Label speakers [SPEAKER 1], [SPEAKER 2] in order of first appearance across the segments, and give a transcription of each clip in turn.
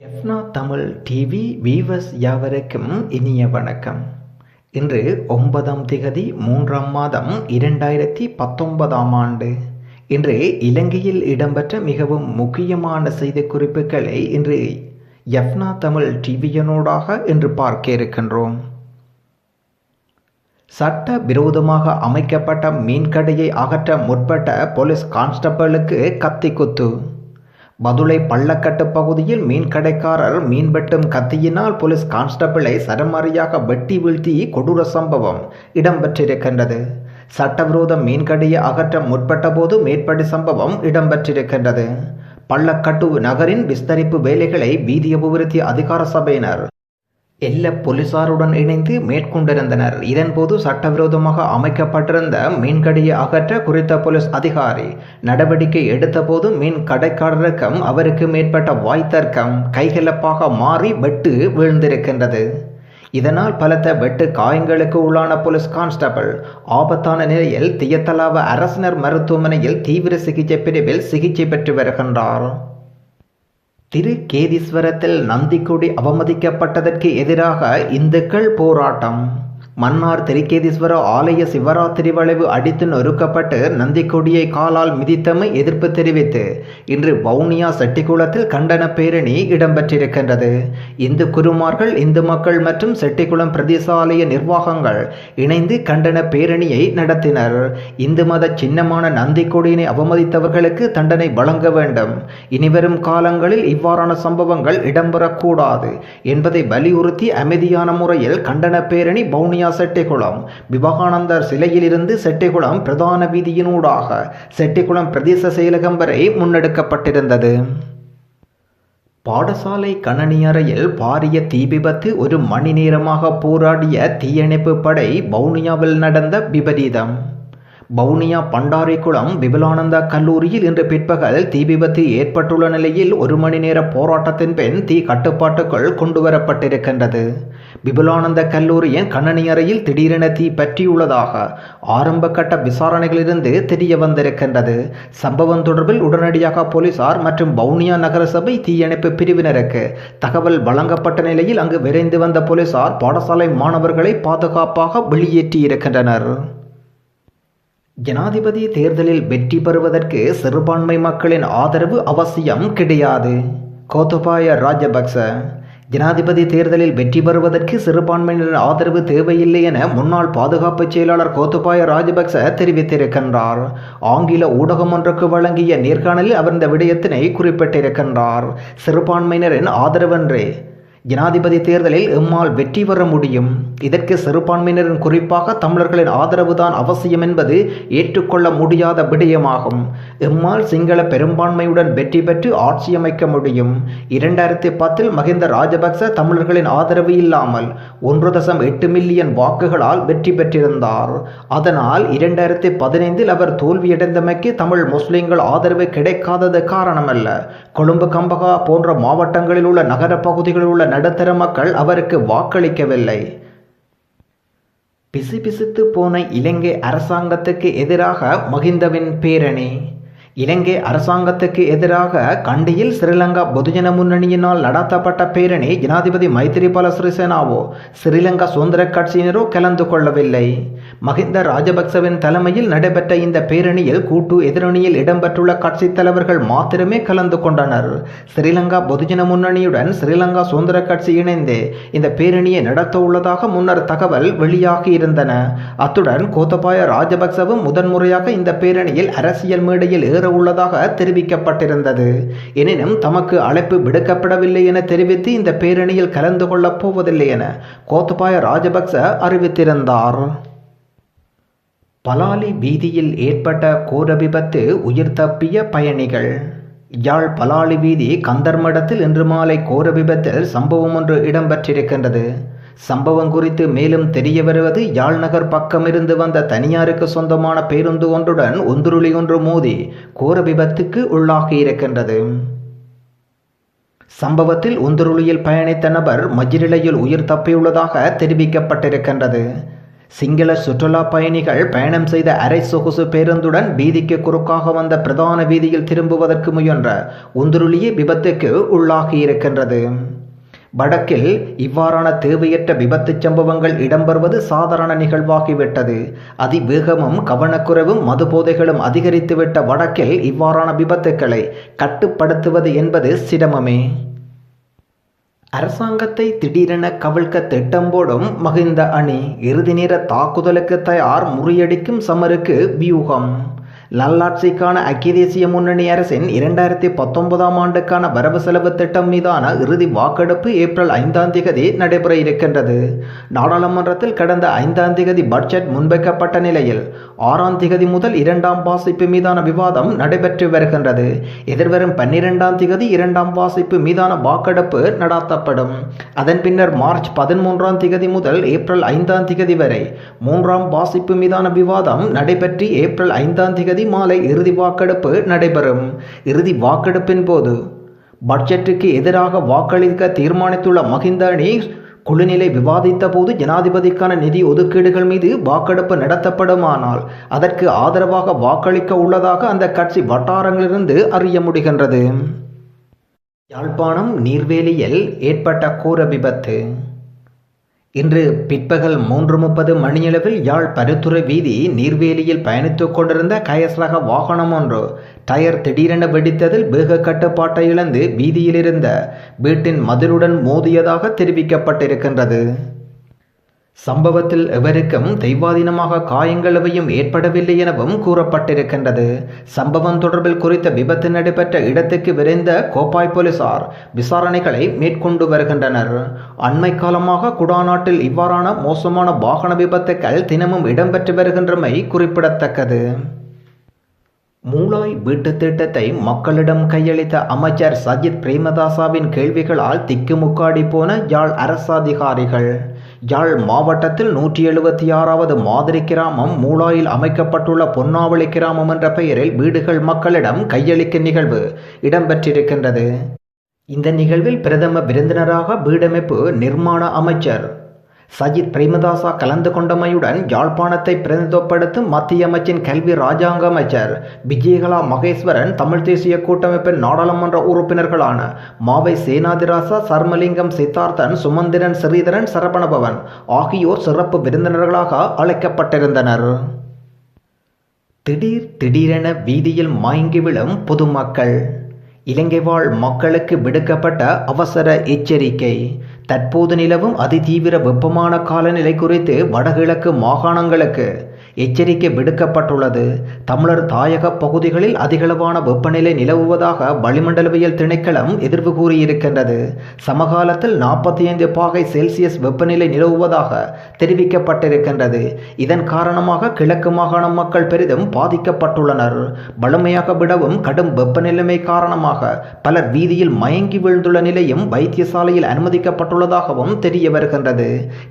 [SPEAKER 1] எஃப்னா Tamil TV viewers யாவருக்கும் இனிய வணக்கம். இன்று 9ஆம் திகதி 3ஆம் மாதம் 2019ஆம் ஆண்டு. இன்று இலங்கையில் இடம்பெற்ற மிகவும் முக்கியமான செய்திக்குறிப்புகளை இன்று எஃப்னா தமிழ் டிவியினூடாக இன்று பார்க்க இருக்கின்றோம். சட்ட விரோதமாக அமைக்கப்பட்ட மீன்கடையை அகற்ற முற்பட்ட போலீஸ் கான்ஸ்டபிளுக்கு கத்திக்குத்து. பதுளை பள்ளக்கட்டு பகுதியில் மீன்கடைக்காரர் மீன் வெட்டும் கத்தியினால் போலீஸ் கான்ஸ்டபிளை சரமாரியாக வெட்டி வீழ்த்தி கொடூர சம்பவம் இடம்பெற்றிருக்கின்றது. சட்டவிரோத மீன்கடையை அகற்ற முற்பட்ட போது மேற்படி சம்பவம் இடம்பெற்றிருக்கின்றது. பள்ளக்கட்டு நகரின் விஸ்தரிப்பு வேலைகளை வீதி அபிவிருத்தி அதிகார சபையினர் எல்ல போலீசாருடன் இணைந்து மேற்கொண்டிருந்தனர். இதன்போது சட்டவிரோதமாக அமைக்கப்பட்டிருந்த மீன்கடையை அகற்ற குறித்த போலீஸ் அதிகாரி நடவடிக்கை எடுத்தபோது மீன் கடைக்காரருக்கும் அவருக்கு மேற்பட்ட வாய்த்தர்க்கம் கைகலப்பாக மாறி வெட்டு வீழ்ந்திருக்கின்றது. இதனால் பலத்த வெட்டு காயங்களுக்கு உள்ளான போலீஸ் கான்ஸ்டபிள் ஆபத்தான நிலையில் தியத்தலாவ அரசினர் மருத்துவமனையில் தீவிர சிகிச்சை பிரிவில் சிகிச்சை பெற்று வருகின்றார். திருக்கேதீஸ்வரத்தில் நந்திக்கொடி அவமதிக்கப்பட்டதற்கு எதிராக இந்துக்கள் போராட்டம். மன்னார் திருக்கேதீஸ்வர ஆலய சிவராத்திரி வளைவு அடித்து நொறுக்கப்பட்டு நந்திக்கொடியை காலால் மிதித்தமை எதிர்ப்பு தெரிவித்து இன்று வவுனியா செட்டிக்குளத்தில் கண்டன பேரணி இடம்பெற்றிருக்கின்றது. இந்து குருமார்கள், இந்து மக்கள் மற்றும் செட்டிக்குளம் பிரதேச ஆலய நிர்வாகங்கள் இணைந்து கண்டன பேரணியை நடத்தினர். இந்து மத சின்னமான நந்திக்கொடியினை அவமதித்தவர்களுக்கு தண்டனை வழங்க வேண்டும், இனிவரும் காலங்களில் இவ்வாறான சம்பவங்கள் இடம்பெறக்கூடாது என்பதை வலியுறுத்தி அமைதியான முறையில் கண்டன பேரணி வவுனியா செட்டிக்குளம் விவேகானந்தர் சிலையிலிருந்து செட்டிக்குளம் பிரதான வீதியினூடாக செட்டிக்குளம் பிரதேச செயலகம் வரை முன்னெடுக்கப்பட்டிருந்தது. பாடசாலை கணனி அறையில் பாரிய தீ விபத்து. 1 மணி நேரமாக போராடிய தீயணைப்பு படை. வவுனியாவில் நடந்த விபரீதம். வவுனியா பண்டாரிக்குளம் விபுலானந்தா கல்லூரியில் இன்று பிற்பகல் தீ விபத்து ஏற்பட்டுள்ள நிலையில் 1 மணி நேர போராட்டத்தின் பின் தீ கட்டுப்பாட்டுக்குள் கொண்டுவரப்பட்டிருக்கின்றது. விபுலானந்த கல்லூரியின் கணனி அறையில் திடீரென தீ பற்றியுள்ளதாக ஆரம்ப கட்ட விசாரணைகளிலிருந்து தெரிய வந்திருக்கின்றது. சம்பவம் தொடர்பில் உடனடியாக போலீசார் மற்றும் வவுனியா நகரசபை தீயணைப்பு பிரிவினருக்கு தகவல் வழங்கப்பட்ட நிலையில் அங்கு விரைந்து வந்த போலீசார் பாடசாலை மாணவர்களை பாதுகாப்பாக வெளியேற்றியிருக்கின்றனர். ஜனாதிபதி தேர்தலில் வெற்றி பெறுவதற்கு சிறுபான்மை மக்களின் ஆதரவு அவசியம் கிடையாது. கோத்தபாய ராஜபக்ச. ஜனாதிபதி தேர்தலில் வெற்றி பெறுவதற்கு சிறுபான்மையினரின் ஆதரவு தேவையில்லை என முன்னாள் பாதுகாப்பு செயலாளர் கோத்தபாய ராஜபக்ச தெரிவித்திருக்கின்றார். ஆங்கில ஊடகம் ஒன்றுக்கு வழங்கிய நேர்காணலில் அவர் இந்த விடயத்தினை குறிப்பிட்டிருக்கின்றார். சிறுபான்மையினரின் ஆதரவன்றே ஜனாதிபதி தேர்தலில் எம்மால் வெற்றி பெற முடியும். இதற்கு சிறுபான்மையினரின் குறிப்பாக தமிழர்களின் ஆதரவுதான் அவசியம் என்பது ஏற்றுக்கொள்ள முடியாத விடயமாகும். எம்மால் சிங்கள பெரும்பான்மையுடன் வெற்றி பெற்று ஆட்சி அமைக்க முடியும். 2010 மஹிந்த ராஜபக்ச தமிழர்களின் ஆதரவு இல்லாமல் 1.8 மில்லியன் வாக்குகளால் வெற்றி பெற்றிருந்தார். அதனால் 2015 அவர் தோல்வியடைந்தமைக்கு தமிழ் முஸ்லிம்கள் ஆதரவு கிடைக்காதது காரணமல்ல. கொழும்பு, கம்பகா போன்ற மாவட்டங்களில் உள்ள நகர பகுதிகளில் உள்ள நடுத்தர மக்கள் அவருக்கு வாக்களிக்கவில்லை. பிசுபிசுத்து போன இலங்கை அரசாங்கத்துக்கு எதிராக மஹிந்தவின் பேரணி. இலங்கை அரசாங்கத்துக்கு எதிராக கண்டியில் ஸ்ரீலங்கா பொதுஜன முன்னணியினால் நடத்தப்பட்ட பேரணி ஜனாதிபதி மைத்திரிபால சிறிசேனாவோ ஸ்ரீலங்கா சுதந்திர கட்சியினரோ கலந்து கொள்ளவில்லை. மஹிந்த ராஜபக்சவின் தலைமையில் நடைபெற்ற இந்த பேரணியில் கூட்டு எதிரணியில் இடம்பெற்றுள்ள கட்சி தலைவர்கள் மாத்திரமே கலந்து கொண்டனர். ஸ்ரீலங்கா பொதுஜன முன்னணியுடன் ஸ்ரீலங்கா சுதந்திர கட்சி இணைந்து இந்த பேரணியை நடத்த உள்ளதாக முன்னர் தகவல் வெளியாகி இருந்தன. அத்துடன் கோத்தபாய ராஜபக்சவும் முதன்முறையாக இந்த பேரணியில் அரசியல் மேடையில் ஏற உள்ளதாக தெரிவிக்கப்பட்டிருந்தது. எனினும் தமக்கு அழைப்பு விடுக்கப்படவில்லை என தெரிவித்து இந்த பேரணியில் கலந்து கொள்ளப் போவதில்லை என கோத்தபாய ராஜபக்ச அறிவித்திருந்தார். பலாலி வீதியில் ஏற்பட்ட கோர விபத்து. உயிர் தப்பிய பயணிகள். யாழ் பலாலி வீதி கந்தர்மடத்தில் இன்று மாலை கோர விபத்தில் சம்பவம் ஒன்று இடம்பெற்றிருக்கின்றது. சம்பவம் குறித்து மேலும் தெரிய வருவது, யாழ் நகர் பக்கமிருந்து வந்த தனியாருக்கு சொந்தமான பேருந்து ஒன்றுடன் ஒன்றுருளி ஒன்று மோதி கோர விபத்துக்கு உள்ளாகி இருக்கின்றது. சம்பவத்தில் ஒன்றுருளியில் பயணித்த நபர் மஜ்ரிலையில் உயிர் தப்பியுள்ளதாக தெரிவிக்கப்பட்டிருக்கின்றது. சிங்கள சுற்றுலா பயணிகள் பயணம் செய்த அரை சொகுசு பேருந்துடன் வீதிக்கு குறுக்காக வந்த பிரதான வீதியில் திரும்புவதற்கு முயன்ற உந்துருளியே விபத்துக்கு உள்ளாகியிருக்கின்றது. வடக்கில் இவ்வாறான தேவையற்ற விபத்து சம்பவங்கள் இடம்பெறுவது சாதாரண நிகழ்வாகிவிட்டது. அதிவேகமும் கவனக்குறைவும் மதுபோதைகளும் அதிகரித்துவிட்ட வடக்கில் இவ்வாறான விபத்துக்களை கட்டுப்படுத்துவது என்பது சிரமமே. அரசாங்கத்தை திடீரென கவிழ்க்க திட்டம் போடும் மகிந்த அணி. இறுதி நேர தாக்குதலுக்கு தயார், முறியடிக்கும் சமருக்கு வியூகம். நல்லாட்சிக்கான ஐக்கிய தேசிய முன்னணி அரசின் 2019ஆம் ஆண்டுக்கான வரவு செலவு திட்டம் மீதான இறுதி வாக்கெடுப்பு ஏப்ரல் 5ஆம் தேதி நடைபெற இருக்கின்றது. நாடாளுமன்றத்தில் கடந்த 5ஆம் தேதி பட்ஜெட் முன்வைக்கப்பட்ட நிலையில் 6ஆம் தேதி முதல் 2ஆம் வாசிப்பு மீதான விவாதம் நடைபெற்று வருகின்றது. எதிர்வரும் 12ஆம் தேதி 2ஆம் வாசிப்பு மீதான வாக்கெடுப்பு நடாத்தப்படும். அதன் பின்னர் மார்ச் 13ஆம் தேதி முதல் ஏப்ரல் 5ஆம் தேதி வரை 3ஆம் வாசிப்பு மீதான விவாதம் நடைபெற்று ஏப்ரல் 5ஆம் தேதி மாலை இறுதி வாக்கெடுப்பு நடைபெறும். இறுதி வாக்கெடுப்பின் போது பட்ஜெட்டுக்கு எதிராக வாக்களிக்க தீர்மானித்துள்ள மகிந்த அணி குழுநிலை விவாதித்த போது ஜனாதிபதிக்கான நிதி ஒதுக்கீடுகள் மீது வாக்கெடுப்பு நடத்தப்படுமானால் அதற்கு ஆதரவாக வாக்களிக்க உள்ளதாக அந்த கட்சி வட்டாரங்களிலிருந்து அறிய முடிகின்றது. யாழ்ப்பாணம் நீர்வேலியில் ஏற்பட்ட கோர விபத்து. இன்று பிற்பகல் 3:30 மணியளவில் யாழ் பருத்துறை வீதி நீர்வேலியில் பயணித்துக் கொண்டிருந்த கயஸ் ரக வாகனம் ஒன்று டயர் திடீரென வெடித்ததில் வேக கட்டுப்பாட்டை இழந்து வீதியிலிருந்த வீட்டின் மதிலுடன் மோதியதாக தெரிவிக்கப்பட்டிருக்கின்றது. சம்பவத்தில் எவருக்கும் தெய்வாதீனமாக காயங்கள் எவையும் ஏற்படவில்லை எனவும் கூறப்பட்டிருக்கின்றது. சம்பவம் தொடர்பில் குறித்த விபத்து நடைபெற்ற இடத்துக்கு விரைந்த கோப்பாய் போலீசார் விசாரணைகளை மேற்கொண்டு வருகின்றனர். அண்மை காலமாக குடாநாட்டில் இவ்வாறான மோசமான வாகன விபத்துக்கள் தினமும் இடம்பெற்று வருகின்றமை குறிப்பிடத்தக்கது. மூளாய் வீட்டு திட்டத்தை மக்களிடம் கையளித்த அமைச்சர் சஜித் பிரேமதாசவின் கேள்விகளால் திக்குமுக்காடி போன யாழ் அரசாதிகாரிகள். யாழ் மாவட்டத்தில் 176வது மாதிரி கிராமம் மூளாயில் அமைக்கப்பட்டுள்ள பொன்னாவளி கிராமம் என்ற பெயரில் வீடுகள் மக்களிடம் கையளிக்கும் நிகழ்வு இடம்பெற்றிருக்கின்றது. இந்த நிகழ்வில் பிரதம விருந்தினராக வீடமைப்பு நிர்மாண அமைச்சர் சஜித் பிரேமதாசா கலந்து கொண்டமையுடன் யாழ்ப்பாணத்தை பிரதிநிதித்துவப்படுத்தும் மத்திய அமைச்சின் கல்வி ராஜாங்க அமைச்சர் விஜயகலா மகேஸ்வரன், தமிழ் தேசிய கூட்டமைப்பின் நாடாளுமன்ற உறுப்பினர்களான மாவை சேனாதிராசா, சர்மலிங்கம் சித்தார்த்தன், சுமந்திரன், ஸ்ரீதரன், சரபணபவன் ஆகியோர் சிறப்பு விருந்தினர்களாக அழைக்கப்பட்டிருந்தனர். திடீரென வீதியில் மயங்கி விழும் பொதுமக்கள். இலங்கை வாழ் மக்களுக்கு விடுக்கப்பட்ட அவசர எச்சரிக்கை. தற்போது நிலவும் அதிதீவிர வெப்பமான காலநிலை குறித்து வடகிழக்கு மாகாணங்களுக்கு எச்சரிக்கை விடுக்கப்பட்டுள்ளது. தமிழர் தாயக பகுதிகளில் அதிகளவான வெப்பநிலை நிலவுவதாக வளிமண்டலவியல் திணைக்களம் எதிர்வு கூறியிருக்கின்றது. சமகாலத்தில் 45 பாகை செல்சியஸ் வெப்பநிலை நிலவுவதாக தெரிவிக்கப்பட்டிருக்கின்றது. இதன் காரணமாக கிழக்கு மாகாண மக்கள் பெரிதும் பாதிக்கப்பட்டுள்ளனர். வலிமையாக விடவும் கடும் வெப்பநிலைமை காரணமாக பலர் வீதியில் மயங்கி வீழ்ந்துள்ள நிலையும் வைத்தியசாலையில் அனுமதிக்கப்பட்டுள்ளதாகவும் தெரிய வருகின்றது.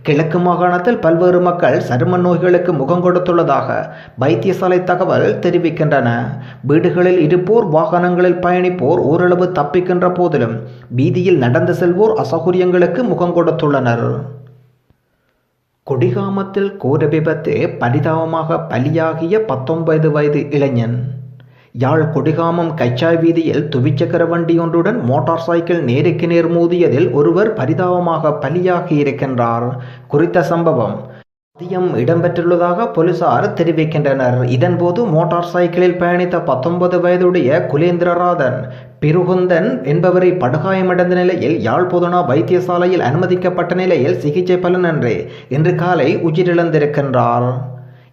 [SPEAKER 1] கிழக்கு மாகாணத்தில் பல்வேறு மக்கள் சரும நோய்களுக்கு முகம் கொடுத்துள்ளதாக வைத்தியசாலை தகவல் தெரிவிக்கின்றன. வீடுகளில் இருப்போர், வாகனங்களில் பயணிப்போர் ஓரளவு தப்பிக்கின்ற போதிலும் வீதியில் நடந்து செல்வோர் அசௌகரியங்களுக்கு முகம் கொடுத்துள்ளனர். கொடிகாமத்தில் கோர விபத்து, பரிதாபமாக பலியாகிய 19 வயது இளைஞன். யாழ் கொடிகாமம் கச்சாய் வீதியில் துவிச்சக்கர வண்டி ஒன்றுடன் மோட்டார் சைக்கிள் நேருக்கு நேர் மோதியதில் ஒருவர் பரிதாபமாக பலியாகி இருக்கின்றார். குறித்த சம்பவம் மதியம் இடம்பெற்றுள்ளதாக போலீசார் தெரிவிக்கின்றனர். இதன்போது மோட்டார் சைக்கிளில் பயணித்த 19 வயதுடைய குலேந்திரராதன் பிருகுந்தன் என்பவரை படுகாயமடைந்த நிலையில் யாழ் பொதுனா வைத்தியசாலையில் அனுமதிக்கப்பட்ட நிலையில் சிகிச்சை பலனின்றி இன்று காலை உயிரிழந்திருக்கின்றார்.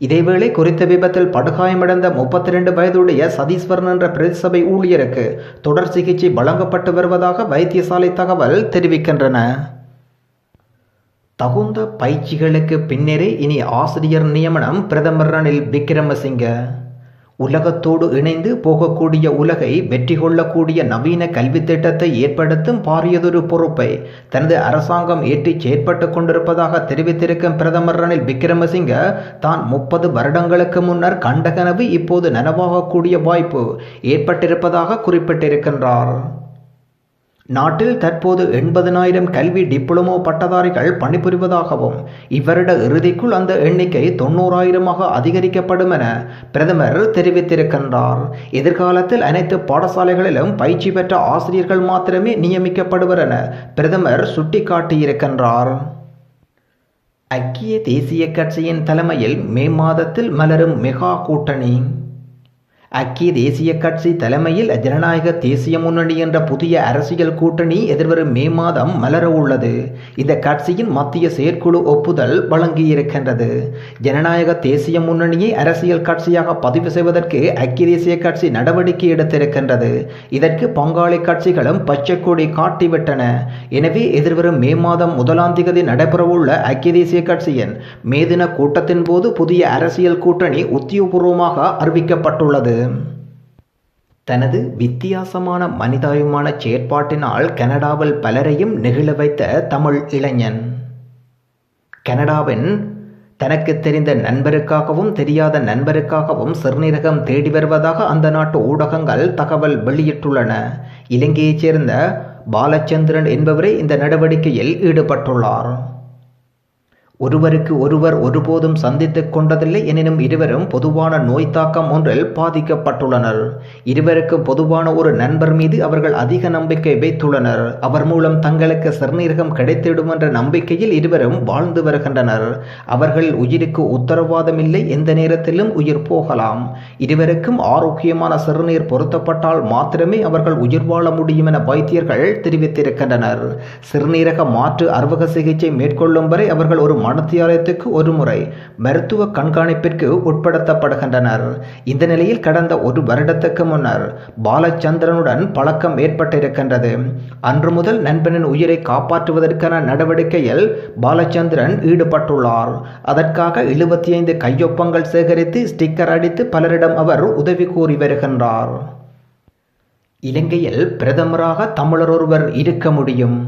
[SPEAKER 1] இதேவேளை குறித்த விபத்தில் படுகாயமடைந்த 32 வயதுடைய சதீஸ்வரன் என்ற பிரதிசபை ஊழியருக்கு தொடர் சிகிச்சை வழங்கப்பட்டு வருவதாக வைத்தியசாலை தகவல் தெரிவிக்கின்றன. தகுந்த பயிற்சிகளுக்கு பின்னரே இனி ஆசிரியர் நியமனம். பிரதமர் ரணில் விக்ரமசிங்க. உலகத்தோடு இணைந்து போகக்கூடிய உலகை வெற்றி கொள்ளக்கூடிய நவீன கல்வி திட்டத்தை ஏற்படுத்தும் பாரியதொரு பொறுப்பை தனது அரசாங்கம் ஏற்றி செயற்பட்டு கொண்டிருப்பதாக தெரிவித்திருக்கும் பிரதமர் ரணில் விக்ரமசிங்க தான் 30 வருடங்களுக்கு முன்னர் கண்ட கனவு இப்போது நனவாகக்கூடிய வாய்ப்பு ஏற்பட்டிருப்பதாக குறிப்பிட்டிருக்கின்றார். நாட்டில் தற்போது 80,000 கல்வி டிப்ளமோ பட்டதாரிகள் பணிபுரிவதாகவும் இவ்வருட இறுதிக்குள் அந்த எண்ணிக்கை 90,000 அதிகரிக்கப்படும் என பிரதமர் தெரிவித்திருக்கின்றார். எதிர்காலத்தில் அனைத்து பாடசாலைகளிலும் பயிற்சி பெற்ற ஆசிரியர்கள் மாத்திரமே நியமிக்கப்படுவர் என பிரதமர் சுட்டிக்காட்டியிருக்கின்றார். ஐக்கிய தேசிய கட்சியின் தலைமையில் மே மாதத்தில் மலரும் மெகா கூட்டணி. ஐக்கிய தேசிய கட்சி தலைமையில் ஜனநாயக தேசிய முன்னணி என்ற புதிய அரசியல் கூட்டணி எதிர்வரும் மே மாதம் மலர உள்ளது. இந்த கட்சியின் மத்திய செயற்குழு ஒப்புதல் வழங்கியிருக்கின்றது. ஜனநாயக தேசிய முன்னணியை அரசியல் கட்சியாக பதிவு செய்வதற்கு ஐக்கிய தேசிய கட்சி நடவடிக்கை எடுத்திருக்கின்றது. இதற்கு பங்காளி கட்சிகளும் பச்சை கொடி காட்டிவிட்டன. எனவே எதிர்வரும் மே மாதம் 1ஆம் தேதி நடைபெறவுள்ள ஐக்கிய தேசிய கட்சியின் மே தின கூட்டத்தின் போது புதிய அரசியல் கூட்டணி உத்தியோகபூர்வமாக அறிவிக்கப்பட்டுள்ளது. தனது வித்தியாசமான மனிதாபிமான செயற்பாட்டினால் கனடாவில் பலரையும் நெகிழ வைத்த தமிழ் இளைஞன். கனடாவின் தனக்கு தெரிந்த நண்பருக்காகவும் தெரியாத நண்பருக்காகவும் சிறுநீரகம் தேடி வருவதாக அந்த நாட்டு ஊடகங்கள் தகவல் வெளியிட்டுள்ளன. இலங்கையைச் சேர்ந்த பாலச்சந்திரன் என்பவரே இந்த நடவடிக்கையில் ஈடுபட்டுள்ளார். ஒருவருக்கு ஒருவர் ஒருபோதும் சந்தித்துக் கொண்டதில்லை எனினும் இருவரும் பொதுவான நோய் தாக்கம் ஒன்றில் பாதிக்கப்பட்டுள்ளனர். இருவருக்கும் பொதுவான ஒரு நண்பர் மீது அவர்கள் அதிக நம்பிக்கை வைத்துள்ளனர். அவர் மூலம் தங்களுக்கு சிறுநீரகம் கிடைத்திடும் என்ற நம்பிக்கையில் இருவரும் வாழ்ந்து வருகின்றனர். அவர்கள் உயிருக்கு உத்தரவாதம் இல்லை, எந்த நேரத்திலும் உயிர் போகலாம். இருவருக்கும் ஆரோக்கியமான சிறுநீர் பொருத்தப்பட்டால் மாத்திரமே அவர்கள் உயிர் வாழ முடியும் என வைத்தியர்கள் தெரிவித்திருக்கின்றனர். சிறுநீரக மாற்று அறுவை சிகிச்சை மேற்கொள்ளும் வரை அவர்கள் ஒரு மருத்துவத்துக்கு ஒரு முறை மருத்துவ கண்காணிப்பிற்கு உட்படுத்தப்படுகின்றனர். இந்த நிலையில் கடந்த ஒரு வருடத்துக்கு முன்னர் பாலச்சந்திரனுடன் பழக்கம் ஏற்பட்டிருக்கின்றது. அன்று முதல் நண்பனின் உயிரை காப்பாற்றுவதற்கான நடவடிக்கையில் பாலச்சந்திரன் ஈடுபட்டுள்ளார். அதற்காக 75 கையொப்பங்கள் சேகரித்து ஸ்டிக்கர் அடித்து பலரிடம் அவர் உதவி கோரி வருகின்றார். இலங்கையில் பிரதமராக தமிழர் ஒருவர் இருக்க முடியும்.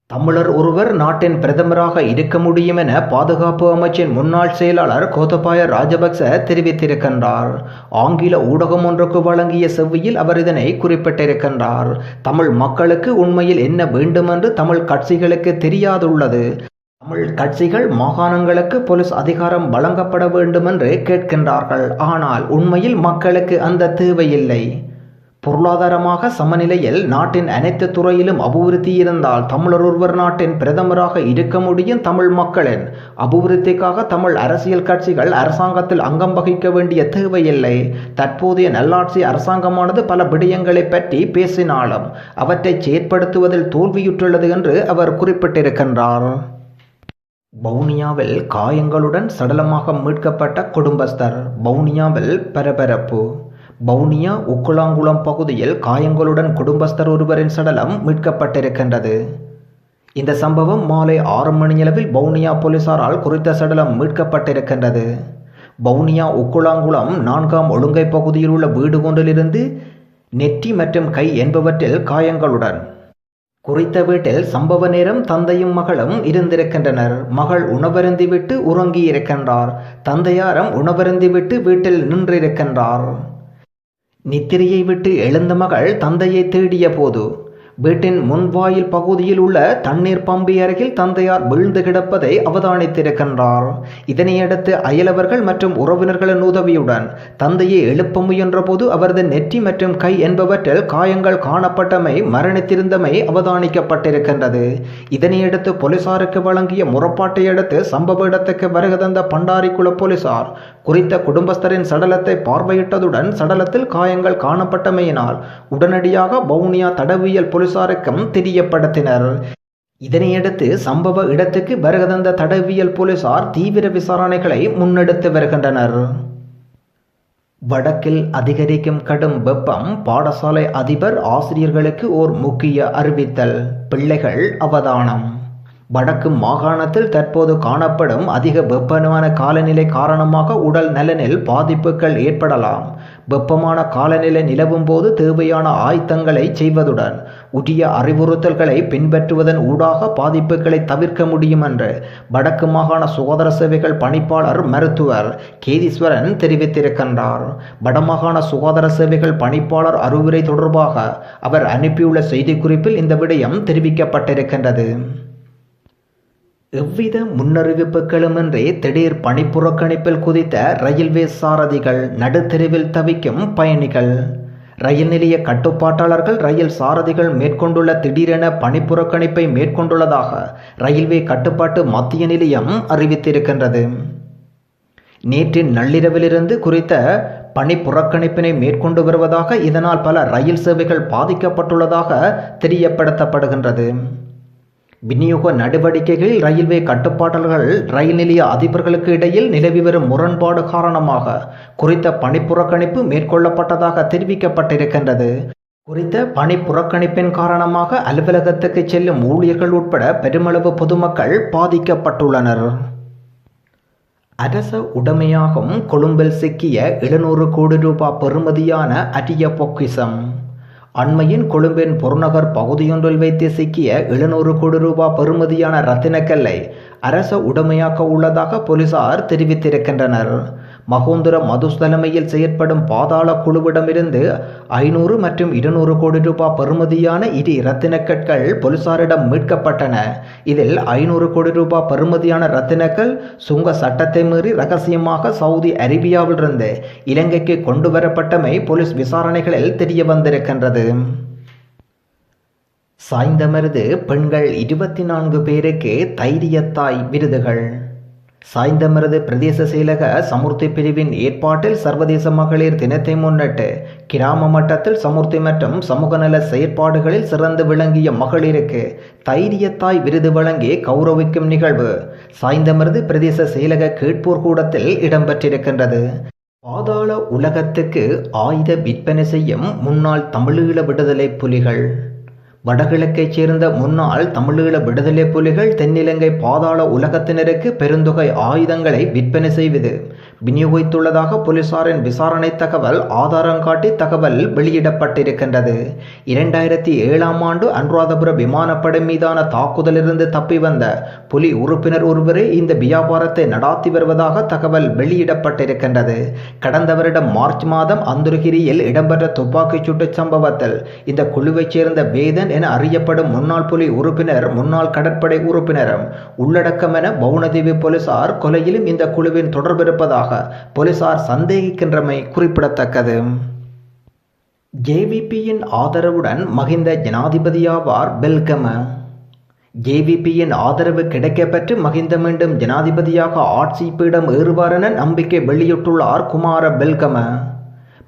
[SPEAKER 1] தமிழர் ஒருவர் நாட்டின் பிரதமராக இருக்க முடியும் என பாதுகாப்பு அமைச்சின் முன்னாள் செயலாளர் கோத்தபாய ராஜபக்ச தெரிவித்திருக்கின்றார். ஆங்கில ஊடகம் ஒன்றுக்கு வழங்கிய செவ்வியில் அவர் இதனை குறிப்பிட்டிருக்கின்றார். தமிழ் மக்களுக்கு உண்மையில் என்ன வேண்டும் என்று தமிழ் கட்சிகளுக்கு தெரியாதுள்ளது. தமிழ் கட்சிகள் மாகாணங்களுக்கு போலீஸ் அதிகாரம் வழங்கப்பட வேண்டும் என்று கேட்கின்றார்கள். ஆனால் உண்மையில் மக்களுக்கு அந்த தேவையில்லை. பொருளாதாரமாக சமநிலையில் நாட்டின் அனைத்து துறையிலும் அபிவிருத்தி இருந்தால் தமிழர் ஒருவர் நாட்டின் பிரதமராக இருக்க முடியும். தமிழ் மக்களின் அபிவிருத்திக்காக தமிழ் அரசியல் கட்சிகள் அரசாங்கத்தில் அங்கம் வகிக்க வேண்டிய தேவையில்லை. தற்போதைய நல்லாட்சி அரசாங்கமானது பல விடயங்களை பற்றி பேசினாலும் அவற்றை செயற்படுத்துவதில் தோல்வியுற்றுள்ளது என்று அவர் குறிப்பிட்டிருக்கின்றார். வவுனியாவில் காயங்களுடன் சடலமாக மீட்கப்பட்ட குடும்பஸ்தர். வவுனியாவில் பரபரப்பு. வவுனியா உக்குளாங்குளம் பகுதியில் காயங்களுடன் குடும்பஸ்தர் ஒருவரின் சடலம் மீட்கப்பட்டிருக்கின்றது. இந்த சம்பவம் மாலை 6 மணியளவில் வவுனியா போலீசாரால் குறித்த சடலம் மீட்கப்பட்டிருக்கின்றது. வவுனியா உக்குளாங்குளம் 4ஆம் ஒழுங்கை பகுதியில் உள்ள வீடு ஒன்றிலிருந்து நெற்றி மற்றும் கை என்பவற்றில் காயங்களுடன் குறித்த வீட்டில் சம்பவ நேரம் தந்தையும் மகளும் இருந்திருக்கின்றனர். மகள் உணவருந்திவிட்டு உறங்கியிருக்கின்றார். தந்தையாரும் உணவருந்திவிட்டு வீட்டில் நின்றிருக்கின்றார். நித்திரையை விட்டு எழுந்த மகள் தந்தையை தேடிய போது வீட்டின் முன்வாயில் பகுதியில் உள்ள தண்ணீர் பம்பி அருகில் தந்தையார் விழுந்து கிடப்பதை அவதானித்திருக்கின்றார். இதனையடுத்து அயலவர்கள் மற்றும் உறவினர்களின் உதவியுடன் தந்தையை எழுப்ப முயன்ற போது அவரது நெற்றி மற்றும் கை என்பவற்றில் காயங்கள் காணப்பட்டமை மரணித்திருந்தமை அவதானிக்கப்பட்டிருக்கின்றது. இதனையடுத்து போலீசாருக்கு வழங்கிய முறைப்பாட்டை அடுத்து சம்பவ இடத்துக்கு வருகை தந்த பண்டாரிக்குள போலீசார் குறித்த குடும்பஸ்தரின் சடலத்தை பார்வையிட்டதுடன் சடலத்தில் காயங்கள் காணப்பட்டமையினால் உடனடியாக வவுனியா தடவியல் போலீசாருக்கும் தெரியப்படுத்தினர். இதனையடுத்து சம்பவ இடத்துக்கு வருகை தந்த தடவியல் போலீசார் தீவிர விசாரணைகளை முன்னெடுத்து வருகின்றனர். வடக்கில் அதிகரிக்கும் கடும் வெப்பம். பாடசாலை அதிபர் ஆசிரியர்களுக்கு ஓர் முக்கிய அறிவித்தல். பிள்ளைகள் அவதானம். வடக்கு மாகாணத்தில் தற்போது காணப்படும் அதிக வெப்பமான காலநிலை காரணமாக உடல் நலனில் பாதிப்புகள் ஏற்படலாம். வெப்பமான காலநிலை நிலவும் போது தேவையான ஆயத்தங்களை செய்வதுடன் உரிய அறிவுறுத்தல்களை பின்பற்றுவதன் ஊடாக பாதிப்புகளை தவிர்க்க முடியும் என்று வடக்கு மாகாண சுகாதார சேவைகள் பணிப்பாளர் மருத்துவர் கேதீஸ்வரன் தெரிவித்திருக்கின்றார். வடமாகாண சுகாதார சேவைகள் பணிப்பாளர் அறிவுரை தொடர்பாக அவர் அனுப்பியுள்ள செய்திக்குறிப்பில் இந்த விடயம் தெரிவிக்கப்பட்டிருக்கின்றது. எவ்வித முன்னறிவிப்புகளுமின்றி திடீர் பணிப்புறக்கணிப்பில் குதித்த ரயில்வே சாரதிகள், நடுத்தெருவில் தவிக்கும் பயணிகள். ரயில் நிலைய கட்டுப்பாட்டாளர்கள் ரயில் சாரதிகள் மேற்கொண்டுள்ள திடீரென பணிப்புறக்கணிப்பை மேற்கொண்டுள்ளதாக ரயில்வே கட்டுப்பாட்டு மத்திய நிலையம் அறிவித்திருக்கின்றது. நேற்று நள்ளிரவிலிருந்து குறித்த பணி புறக்கணிப்பினை மேற்கொண்டு வருவதாக, இதனால் பல ரயில் சேவைகள் பாதிக்கப்பட்டுள்ளதாக தெரியப்படுத்தப்படுகின்றது. விநியோக நடவடிக்கைகளில் ரயில்வே கட்டுப்பாட்டாளர்கள் ரயில் நிலைய அதிபர்களுக்கு இடையில் நிலவி வரும் முரண்பாடு காரணமாக குறித்த பணி புறக்கணிப்பு மேற்கொள்ளப்பட்டதாக தெரிவிக்கப்பட்டிருக்கின்றது. குறித்த பணி புறக்கணிப்பின் காரணமாக அலுவலகத்துக்கு செல்லும் ஊழியர்கள் உட்பட பெருமளவு பொதுமக்கள் பாதிக்கப்பட்டுள்ளனர். அரச உடைமையாகும் கொழும்பில் சிக்கிய 700 கோடி ரூபாய் பெறுமதியான அரிய பொக்கிஷம். அண்மையின் கொழும்பின் புறநகர் பகுதியொன்றில் வைத்து சிக்கிய 700 கோடி ரூபாய் பெறுமதியான ரத்தினக்கல்லை அரச உடைமையாக்க உள்ளதாக போலீசார் தெரிவித்திருக்கின்றனர். மகோந்தர மதுஸ் தலைமையில் செயற்படும் பாதாள குழுவிடமிருந்து 500 மற்றும் 200 கோடி ரூபாய் பெறுமதியான இரு இரத்தினக்கற்கள் போலீசாரிடம் மீட்கப்பட்டன. இதில் 500 கோடி ரூபாய் பெறுமதியான இரத்தினக்கல் சுங்க சட்டத்தை மீறி ரகசியமாக சவுதி அரேபியாவிலிருந்து இலங்கைக்கு கொண்டு வரப்பட்டமை போலீஸ் விசாரணைகளில் தெரிய வந்திருக்கின்றது. சாய்ந்தமருது பெண்கள் 24 பேருக்கு தைரியத்தாய் விருதுகள். சாய்ந்தமருது பிரதேச செயலக சமுர்த்தி பிரிவின் ஏற்பாட்டில் சர்வதேச மகளிர் தினத்தை முன்னிட்டு கிராம மட்டத்தில் சமுர்த்தி மற்றும் சமூக நல செயற்பாடுகளில் சிறந்து விளங்கிய மகளிருக்கு தைரியத்தாய் விருது வழங்கி கௌரவிக்கும் நிகழ்வு சாய்ந்தமருது பிரதேச செயலக கேட்போர் கூடத்தில் இடம்பெற்றிருக்கின்றது. பாதாள உலகத்துக்கு ஆயுத விற்பனை செய்யும் முன்னாள் தமிழீழ விடுதலை புலிகள். வடகிழக்கைச் சேர்ந்த முன்னாள் தமிழீழ விடுதலை புலிகள் தென்னிலங்கை பாதாள உலகத்தினருக்கு பெருந்தொகை ஆயுதங்களை விற்பனை செய்வது விநியோகித்துள்ளதாக போலீசாரின் விசாரணை தகவல் ஆதாரம் காட்டி தகவல் வெளியிடப்பட்டிருக்கின்றது. 2007ஆம் ஆண்டு அனுராதபுர விமானப்படை மீதான தாக்குதலிலிருந்து தப்பி வந்த புலி உறுப்பினர் ஒருவரே இந்த வியாபாரத்தை நடாத்தி வருவதாக தகவல் வெளியிடப்பட்டிருக்கின்றது. கடந்த வருடம் மார்ச் மாதம் அந்துருகிரியில் இடம்பெற்ற துப்பாக்கிச் சூட்டு சம்பவத்தில் இந்த குழுவைச் சேர்ந்த வேதன் என அறியப்படும் முன்னாள் புலி உறுப்பினர், முன்னாள் கடற்படை உறுப்பினரும் உள்ளடக்கம் என பவுனதேவி போலீசார் கொலையிலும் இந்த குழுவின் தொடர்பிருப்பதாக போலீசார் சந்தேகிக்கின்றமை குறிப்பிடத்தக்கது. ஜேவிபியின் ஆதரவுடன் மகிந்த ஜனாதிபதியாவார் பெல்கம. ஜேவிபியின் ஆதரவு கிடைக்கப்பெற்று மகிந்த மீண்டும் ஜனாதிபதியாக ஆட்சி பீடம் ஏறுவார் என நம்பிக்கை வெளியிட்டுள்ளார் குமார பெல்கம.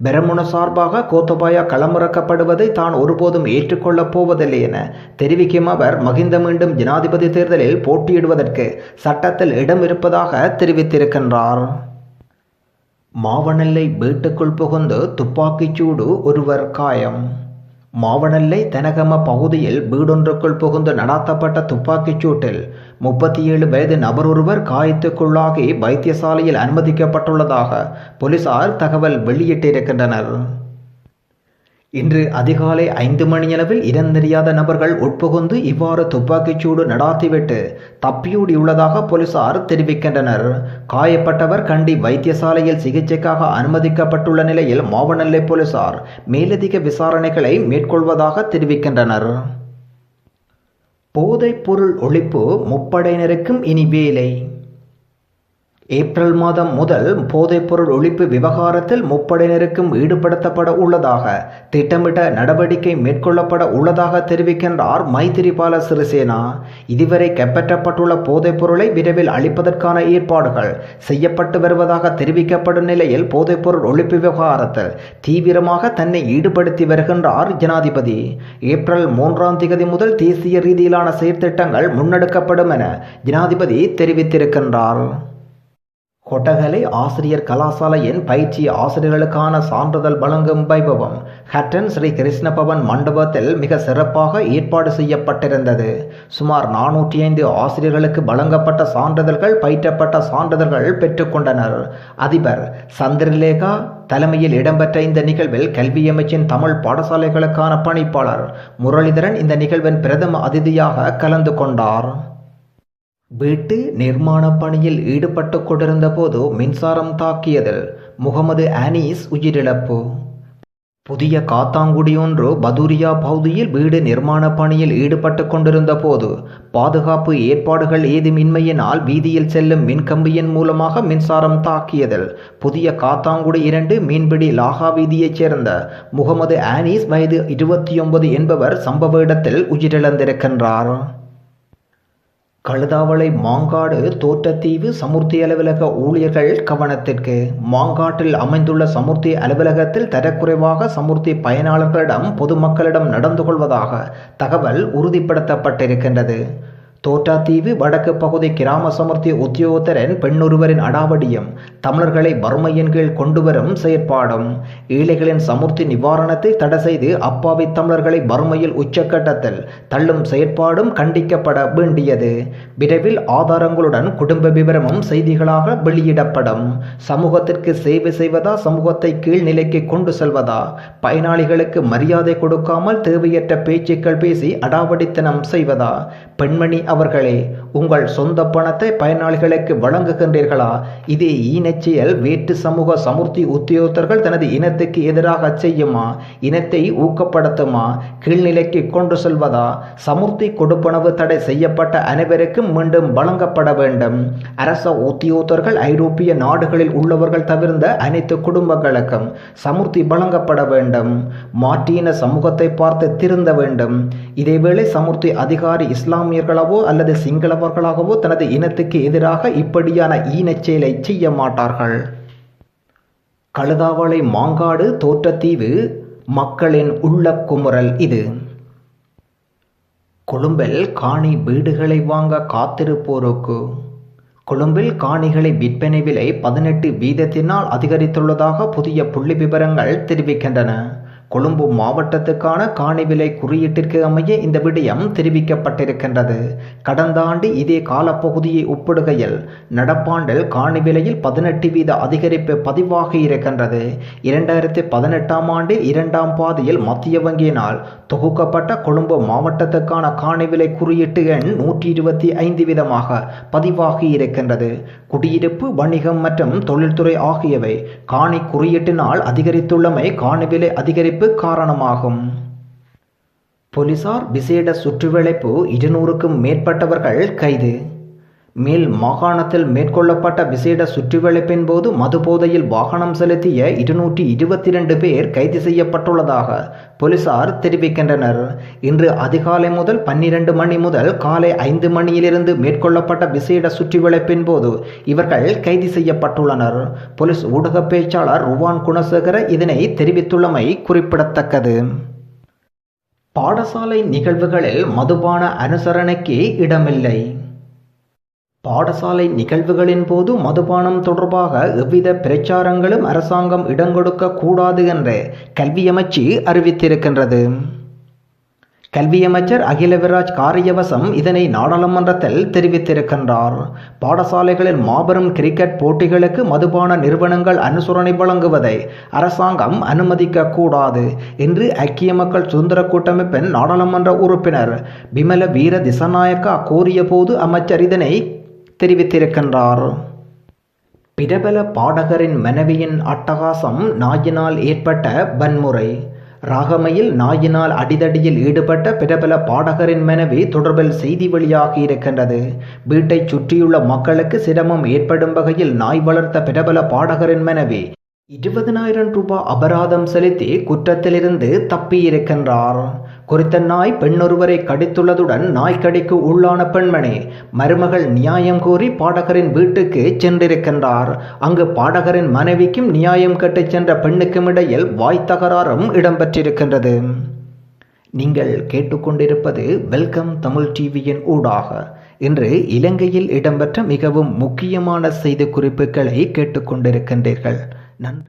[SPEAKER 1] பெரமுன சார்பாக கோத்தபாயா களமிறக்கப்படுவதை தான் ஒருபோதும் ஏற்றுக்கொள்ளப் போவதில்லை என தெரிவிக்கும் அவர் மகிந்த மீண்டும் ஜனாதிபதி தேர்தலில் போட்டியிடுவதற்கு சட்டத்தில் இடம் இருப்பதாக தெரிவித்திருக்கின்றார். மாவனல்லை வீட்டுக்குள் புகுந்து துப்பாக்கிச்சூடு, ஒருவர் காயம். மாவனல்லை தெனகம பகுதியில் வீடொன்றுக்குள் புகுந்து நடாத்தப்பட்ட துப்பாக்கிச் சூட்டில் 37 வயது நபர் ஒருவர் காயத்துக்குள்ளாகி வைத்தியசாலையில் அனுமதிக்கப்பட்டுள்ளதாக போலீசார் தகவல் வெளியிட்டிருக்கின்றனர். இன்று அதிகாலை 5 மணியளவில் இடந்தெரியாத நபர்கள் உட்புகுந்து இவ்வாறு துப்பாக்கிச்சூடு நடாத்திவிட்டு தப்பியோடியுள்ளதாக போலீசார் தெரிவிக்கின்றனர். காயப்பட்டவர் கண்டி வைத்தியசாலையில் சிகிச்சைக்காக அனுமதிக்கப்பட்டுள்ள நிலையில் மாவனல்லை போலீசார் மேலதிக விசாரணைகளை மேற்கொள்வதாக தெரிவிக்கின்றனர். போதைப் பொருள் ஒழிப்பு முப்படையினருக்கும் இனி வேலை. ஏப்ரல் மாதம் முதல் போதைப்பொருள் ஒழிப்பு விவகாரத்தில் முப்படையினருக்கும் ஈடுபடுத்தப்பட உள்ளதாக திட்டமிட்ட நடவடிக்கை மேற்கொள்ளப்பட உள்ளதாக தெரிவிக்கின்றார் மைத்திரிபால சிறிசேனா. இதுவரை கைப்பற்றப்பட்டுள்ள போதைப்பொருளை விரைவில் அளிப்பதற்கான ஏற்பாடுகள் செய்யப்பட்டு வருவதாக தெரிவிக்கப்படும் நிலையில் போதைப்பொருள் ஒழிப்பு விவகாரத்தில் தீவிரமாக தன்னை ஈடுபடுத்தி வருகின்றார் ஜனாதிபதி. ஏப்ரல் 3ஆம் தேதி முதல் தேசிய ரீதியிலான செயற்திட்டங்கள் முன்னெடுக்கப்படும் என ஜனாதிபதி தெரிவித்திருக்கின்றார். கொட்டகலை ஆசிரியர் கலாசாலையின் பயிற்சி ஆசிரியர்களுக்கான சான்றிதழ் வழங்கும் வைபவம் ஹட்டன் ஸ்ரீ கிருஷ்ண பவன் மண்டபத்தில் மிக சிறப்பாக ஏற்பாடு செய்யப்பட்டிருந்தது. சுமார் 405 ஆசிரியர்களுக்கு வழங்கப்பட்ட சான்றிதழ்கள், பயிற்றப்பட்ட சான்றிதழ்கள் பெற்றுக்கொண்டனர். அதிபர் சந்திரலேகா தலைமையில் இடம்பெற்ற இந்த நிகழ்வில் கல்வி அமைச்சின் தமிழ் பாடசாலைகளுக்கான பணிப்பாளர் முரளிதரன் இந்த நிகழ்வின் பிரதம அதிதியாக கலந்து கொண்டார். வீட்டு நிர்மாண பணியில் ஈடுபட்டு கொண்டிருந்த போது மின்சாரம் தாக்கியதில் முகமது அனீஸ் உயிரிழப்பு. புதிய காத்தாங்குடி ஒன்று பதுரியா பகுதியில் வீடு நிர்மாண பணியில் ஈடுபட்டு கொண்டிருந்த போது பாதுகாப்பு ஏற்பாடுகள் ஏதுமின்மையினால் வீதியில் செல்லும் மின்கம்பியின் மூலமாக மின்சாரம் தாக்கியதில் புதிய காத்தாங்குடி 2 மீன்பிடி லாகா வீதியைச் சேர்ந்த முகமது அனீஸ் வயது 29 என்பவர் சம்பவ இடத்தில் உயிரிழந்திருக்கின்றார். கழுதாவளை மாங்காடு தோட்டத்தீவு சமுர்த்தி அலுவலக ஊழியர்கள் கவனத்திற்கு. மாங்காட்டில் அமைந்துள்ள சமுர்த்தி அலுவலகத்தில் தரக்குறைவாக சமுர்த்தி பயனாளர்களிடம் பொதுமக்களிடம் நடந்து கொள்வதாக தகவல் உறுதிப்படுத்தப்பட்டிருக்கின்றது. தோட்டாத்தீவு வடக்கு பகுதி கிராம சமுர்த்தி உத்தியோகத்தரின் பெண்ணொருவரின் அடாவடியும் தமிழர்களை வறுமையின் கீழ் கொண்டுவரும் செயற்பாடும் ஏழைகளின் சமுர்த்தி நிவாரணத்தை தடை செய்து அப்பாவி தமிழர்களை வறுமையில் உச்சக்கட்டத்தில் தள்ளும் செயற்பாடும் கண்டிக்கப்பட வேண்டியது. விரைவில் ஆதாரங்களுடன் குடும்ப விவரமும் செய்திகளாக வெளியிடப்படும். சமூகத்திற்கு சேவை செய்வதா, சமூகத்தை கீழ்நிலைக்கு கொண்டு செல்வதா? பயனாளிகளுக்கு மரியாதை கொடுக்காமல் தேவையற்ற பேச்சுக்கள் பேசி அடாவடித்தனம் செய்வதா? பெண்மணி அவர்களே, உங்கள் சொந்த பணத்தை பயனாளிகளுக்கு வழங்குகின்றீர்களா? இதே ஈனச்செயல் வேற்று சமூக சமுர்த்தி உத்தியோகத்தர்கள் தனது இனத்துக்கு எதிராக செய்யுமா? இனத்தை ஊக்கப்படுத்துமா? கீழ்நிலைக்கு கொண்டு செல்வதா? சமுர்த்தி கொடுப்பனவு தடை செய்யப்பட்ட அனைவருக்கும் மீண்டும் வழங்கப்பட வேண்டும். அரச உத்தியோகத்தர்கள் ஐரோப்பிய நாடுகளில் உள்ளவர்கள் தவிர்ந்த அனைத்து குடும்பங்களுக்கும் சமுர்த்தி வழங்கப்பட வேண்டும். மாற்றின சமூகத்தை பார்த்து திருந்த வேண்டும். இதேவேளை சமுர்த்தி அதிகாரி இஸ்லாமியர்களாவோ அல்லது சிங்களவர்களாகவோ தனது இனத்துக்கு எதிராக இப்படியான ஈனச்செயலை செய்ய மாட்டார்கள். கழுதாவளை மாங்காடு தோட்டத்தீவு மக்களின் உள்ள குமுறல் இது. கொழும்பில் காணி வீடுகளை வாங்க காத்திருப்போருக்கு. கொழும்பில் காணிகளை விற்பனை விலை 18% அதிகரித்துள்ளதாக புதிய புள்ளி விவரங்கள் தெரிவிக்கின்றன. கொழும்பு மாவட்டத்துக்கான காணி விலை குறியீட்டிற்கு அமைய இந்த விடயம் தெரிவிக்கப்பட்டிருக்கின்றது. கடந்த ஆண்டு இதே காலப்பகுதியை ஒப்பிடுகையில் நடப்பாண்டில் காணி விலையில் 18% அதிகரிப்பு பதிவாகி இருக்கின்றது. 2018ஆம் ஆண்டில் 2ஆம் பாதியில் மத்திய வங்கியினால் தொகுக்கப்பட்ட கொழும்பு மாவட்டத்துக்கான காணி விலை குறியீட்டு எண் 125 வீதமாக பதிவாகி இருக்கின்றது. குடியிருப்பு, வணிகம் மற்றும் தொழில்துறை ஆகியவை காணி குறியீட்டினால் அதிகரித்துள்ளமை காணி விலை அதிகரிப்பு காரணமாகும். போலீசார் விசேட சுற்றுவளைப்பு, 200க்கும் மேற்பட்டவர்கள் கைது. மேல் மாகாணத்தில் மேற்கொள்ளப்பட்ட விசேட சுற்றுவளைப்பின் போது மது போதையில் வாகனம் செலுத்திய 222 பேர் கைது செய்யப்பட்டுள்ளதாக போலீசார் தெரிவிக்கின்றனர். இன்று அதிகாலை முதல் 12 மணி முதல் காலை 5 மணியிலிருந்து மேற்கொள்ளப்பட்ட விசேட சுற்றுவளைப்பின் போது இவர்கள் கைது செய்யப்பட்டுள்ளனர். போலீஸ் ஊடக பேச்சாளர் ருவான் குணசேகர இதனை தெரிவித்துள்ளமை குறிப்பிடத்தக்கது. பாடசாலை நிகழ்வுகளில் மதுபான அனுசரணைக்கு இடமில்லை. பாடசாலை நிகழ்வுகளின் போது மதுபானம் தொடர்பாக எவ்வித பிரச்சாரங்களும் அரசாங்கம் இடங்கொடுக்க கூடாது என்று கல்வி அமைச்சு அறிவித்திருக்கின்றது. கல்வி அமைச்சர் அகிலவிராஜ் காரியவசம் இதனை நாடாளுமன்றத்தில் தெரிவித்திருக்கின்றார். பாடசாலைகளில் மாபெரும் கிரிக்கெட் போட்டிகளுக்கு மதுபான நிறுவனங்கள் அனுசரணை வழங்குவதை அரசாங்கம் அனுமதிக்க கூடாது என்று ஐக்கிய மக்கள் சுதந்திர கூட்டமைப்பின் நாடாளுமன்ற உறுப்பினர் பிமல வீர திசநாயக்கா கோரிய போது அமைச்சர் இதனை தெரிவித்திருக்கின்றார். பிரபல பாடகரின் மனைவியின் அட்டகாசம், நாயினால் ஏற்பட்ட வன்முறை. ராகமையில் நாயினால் அடிதடியில் ஈடுபட்ட பிரபல பாடகரின் மனைவி தொடர்பில் செய்தி வெளியாகி இருக்கின்றது. வீட்டை சுற்றியுள்ள மக்களுக்கு சிரமம் ஏற்படும் வகையில் நாய் வளர்த்த பிரபல பாடகரின் மனைவி 20,000 ரூபாய் அபராதம் செலுத்தி குற்றத்திலிருந்து தப்பியிருக்கின்றார். குறித்த நாய் பெண்ணொருவரை கடித்துள்ளதுடன் நாய்க்கடிக்கு உள்ளான பெண்மணி மருமகள் நியாயம் கோரி பாடகரின் வீட்டுக்கு சென்றிருக்கின்றார். அங்கு பாடகரின் மனைவிக்கும் நியாயம் கட்டுச் சென்ற பெண்ணுக்கும் இடையில் வாய் தகராறும் இடம்பெற்றிருக்கின்றது. நீங்கள் கேட்டுக்கொண்டிருப்பது வெல்கம் தமிழ் டிவியின் ஊடாக இன்று இலங்கையில் இடம்பெற்ற மிகவும் முக்கியமான செய்தி குறிப்புகளை கேட்டுக்கொண்டிருக்கின்றீர்கள். நன்றி.